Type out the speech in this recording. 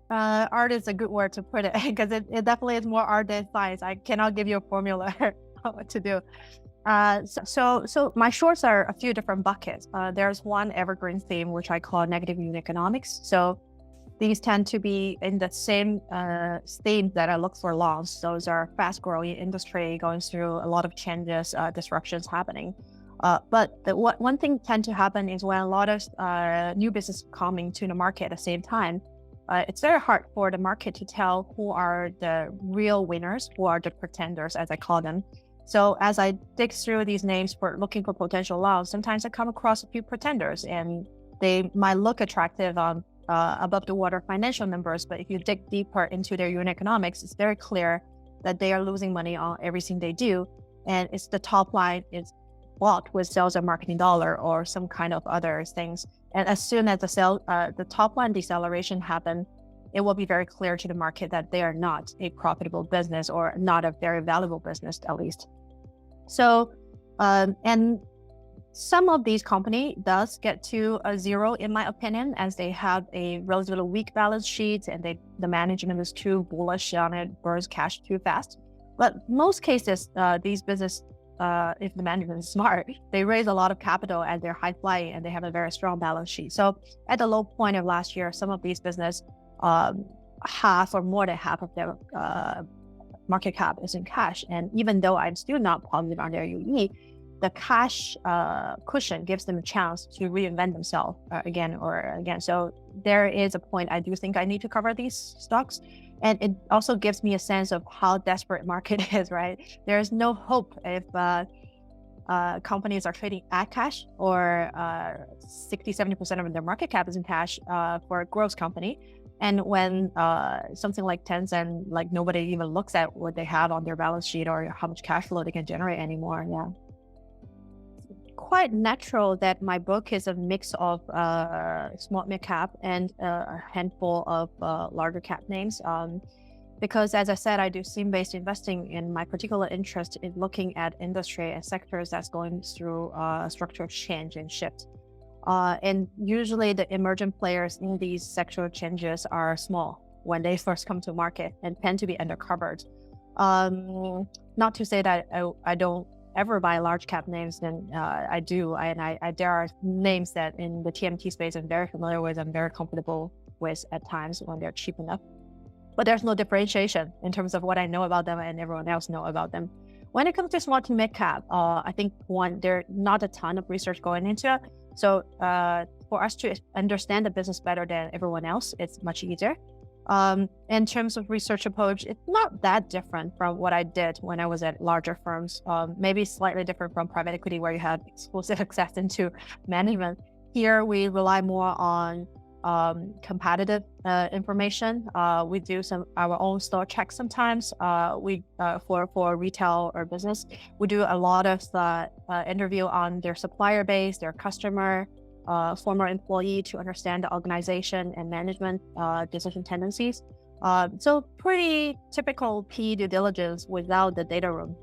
Art is a good word to put it because it definitely is more art than science. I cannot give you a formula on what to do. So my shorts are a few different buckets. There's one evergreen theme, which I call negative unit economics. So these tend to be in the same themes that I look for longs. Those are fast-growing industry going through a lot of changes, disruptions happening. But one thing tend to happen is when a lot of new business coming to the market at the same time, it's very hard for the market to tell who are the real winners, who are the pretenders, as I call them. So as I dig through these names for looking for potential longs, sometimes I come across a few pretenders, and they might look attractive on above the water financial numbers, but if you dig deeper into their unit economics, it's very clear that they are losing money on everything they do, and it's the top line is bought with sales and marketing dollar or some kind of other things. And as soon as the top line deceleration happen, it will be very clear to the market that they are not a profitable business or not a very valuable business, at least. So, and some of these companies does get to a zero, in my opinion, as they have a relatively weak balance sheet and the management is too bullish on it, burns cash too fast. But most cases, these business, if the management is smart, they raise a lot of capital and they're high flying and they have a very strong balance sheet. So at the low point of last year, some of these business, half or more than half of their market cap is in cash. And even though I'm still not positive on their UE, the cash cushion gives them a chance to reinvent themselves again or again. So there is a point I do think I need to cover these stocks. And it also gives me a sense of how desperate market is, right? There's no hope if companies are trading at cash or 60-70% of their market cap is in cash for a growth company. And when something like Tencent, like nobody even looks at what they have on their balance sheet or how much cash flow they can generate anymore. Yeah. Quite natural that my book is a mix of small mid cap and a handful of larger cap names. Because as I said, I do theme-based investing, and my particular interest in looking at industry and sectors that's going through structural change and shift. And usually the emergent players in these sectoral changes are small when they first come to market and tend to be undercovered. Not to say that I don't ever buy large cap names, then I do. And there are names that in the TMT space I'm very familiar with, I'm very comfortable with at times when they're cheap enough. But there's no differentiation in terms of what I know about them and everyone else know about them. When it comes to small to mid cap, I think there's not a ton of research going into it. So for us to understand the business better than everyone else, it's much easier. In terms of research approach, it's not that different from what I did when I was at larger firms, maybe slightly different from private equity where you have exclusive access into management. Here, we rely more on competitive information. We do our own store checks sometimes. For retail or business, we do a lot of interview on their supplier base, their customer, former employee to understand the organization and management decision tendencies. So pretty typical PE due diligence without the data room.